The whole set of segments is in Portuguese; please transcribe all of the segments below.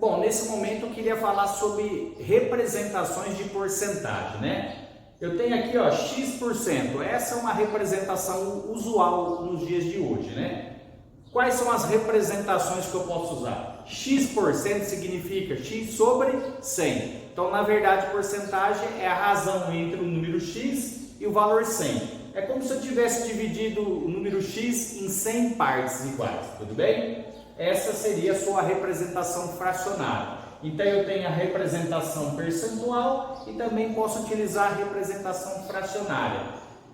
Bom, nesse momento eu queria falar sobre representações de porcentagem, né? Eu tenho aqui, ó, X%. Essa é uma representação usual nos dias de hoje, né? Quais são as representações que eu posso usar? X% significa X sobre 100. Então, na verdade, porcentagem é a razão entre o número X e o valor 100. É como se eu tivesse dividido o número X em 100 partes iguais, tudo bem? Essa seria a sua representação fracionária. Então, eu tenho a representação percentual e também posso utilizar a representação fracionária.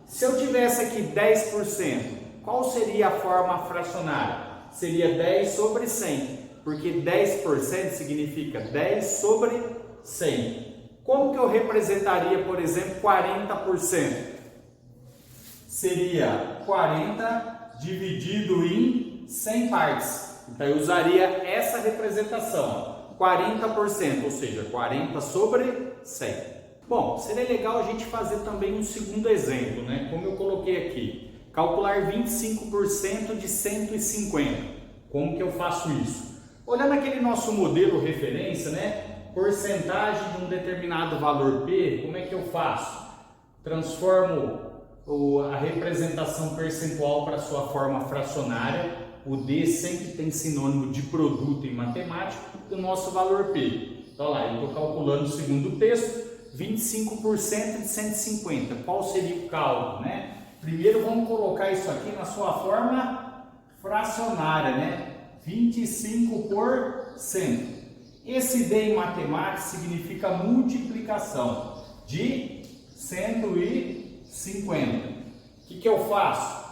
Se eu tivesse aqui 10%, qual seria a forma fracionária? Seria 10 sobre 100, porque 10% significa 10 sobre 100. Como que eu representaria, por exemplo, 40%? Seria 40 dividido em 100 partes. Então, eu usaria essa representação, 40%, ou seja, 40 sobre 100. Bom, seria legal a gente fazer também um segundo exemplo, né? Como eu coloquei aqui, calcular 25% de 150. Como que eu faço isso? Olhando aquele nosso modelo referência, né? Porcentagem de um determinado valor P, como é que eu faço? Transformo a representação percentual para a sua forma fracionária. O D sempre tem sinônimo de produto em matemática do nosso valor P. Então lá, eu estou calculando o segundo texto, 25% de 150. Qual seria o cálculo, né? Primeiro vamos colocar isso aqui na sua forma fracionária, né? 25%. Esse D em matemática significa multiplicação de 150. O que eu faço?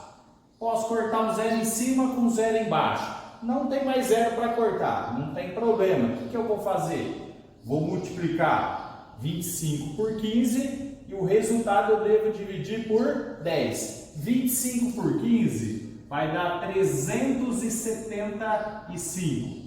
Posso cortar um zero em cima com um zero embaixo. Não tem mais zero para cortar, não tem problema. O que eu vou fazer? Vou multiplicar 25 por 15 e o resultado eu devo dividir por 10. 25 por 15 vai dar 375.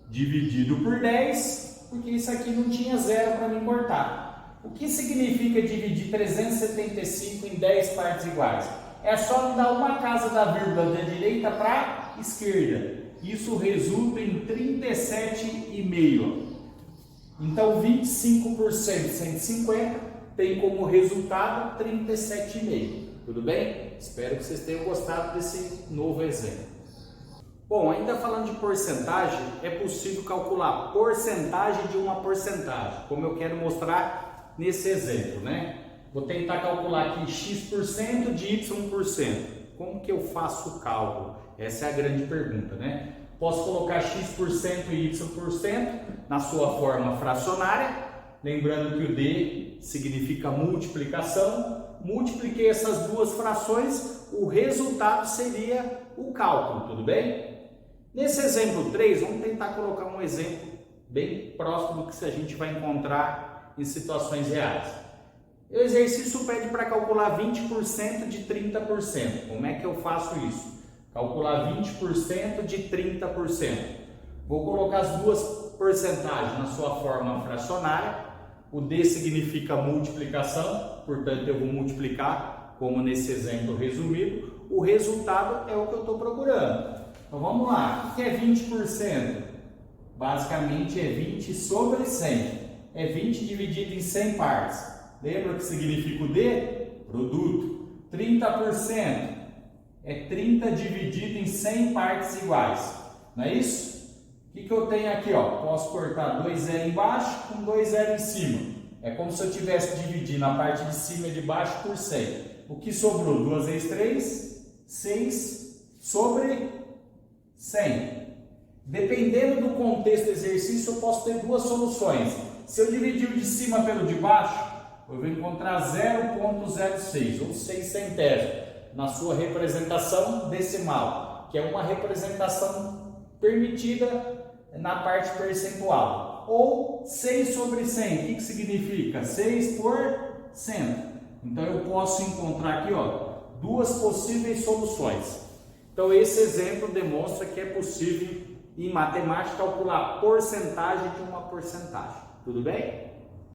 Dividido por 10, porque isso aqui não tinha zero para me cortar. O que significa dividir 375 em 10 partes iguais? É só me dar uma casa da vírgula da direita para a esquerda. Isso resulta em 37,5. Então, 25% de 150 tem como resultado 37,5. Tudo bem? Espero que vocês tenham gostado desse novo exemplo. Bom, ainda falando de porcentagem, é possível calcular porcentagem de uma porcentagem, como eu quero mostrar nesse exemplo, né? Vou tentar calcular aqui X% de Y%. Como que eu faço o cálculo? Essa é a grande pergunta, né? Posso colocar X% e Y% na sua forma fracionária, lembrando que o D significa multiplicação. Multipliquei essas duas frações, o resultado seria o cálculo, tudo bem? Nesse exemplo 3, vamos tentar colocar um exemplo bem próximo do que a gente vai encontrar em situações reais. O exercício pede para calcular 20% de 30%. Como é que eu faço isso? Calcular 20% de 30%. Vou colocar as duas porcentagens na sua forma fracionária. O D significa multiplicação, portanto eu vou multiplicar, como nesse exemplo resumido. O resultado é o que eu estou procurando. Então vamos lá. O que é 20%? Basicamente é 20 sobre 100. É 20 dividido em 100 partes. Lembra o que significa o D? Produto. 30% é 30 dividido em 100 partes iguais. Não é isso? O que eu tenho aqui? Ó? Posso cortar 2 zero embaixo com 2 zero em cima. É como se eu estivesse dividindo a parte de cima e de baixo por 100. O que sobrou? 2 vezes 3, 6 sobre 100. Dependendo do contexto do exercício, eu posso ter duas soluções. Se eu dividir o de cima pelo de baixo, eu vou encontrar 0,06 ou 6 centésimos na sua representação decimal, que é uma representação permitida na parte percentual. Ou 6 sobre 100, o que significa? 6%. Então eu posso encontrar aqui, ó, duas possíveis soluções. Então esse exemplo demonstra que é possível em matemática calcular a porcentagem de uma porcentagem. Tudo bem?